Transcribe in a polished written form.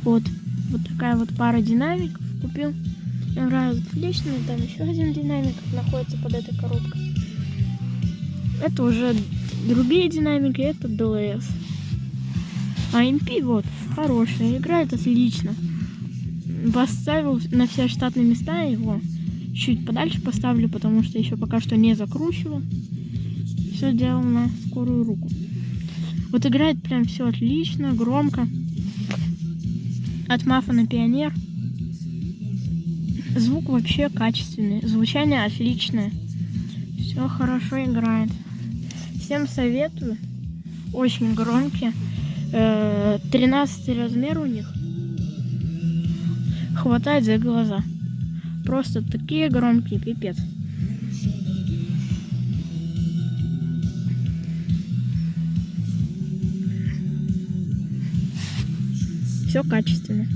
Вот такая вот пара динамиков купил. Играют отлично. Там еще один динамик находится под этой коробкой. Это уже другие динамики, это ДЛС. А MP вот хорошая, играет отлично. Поставил на все штатные места его. Чуть подальше поставлю, потому что еще пока что не закручивал. Все делал на скорую руку. Вот играет прям все отлично, громко. От Мафа на Пионер. Звук вообще качественный, звучание отличное. Все хорошо играет. Всем советую. Очень громкие. 13 размер у них. Хватает за глаза. Просто такие громкие, пипец. Все качественно.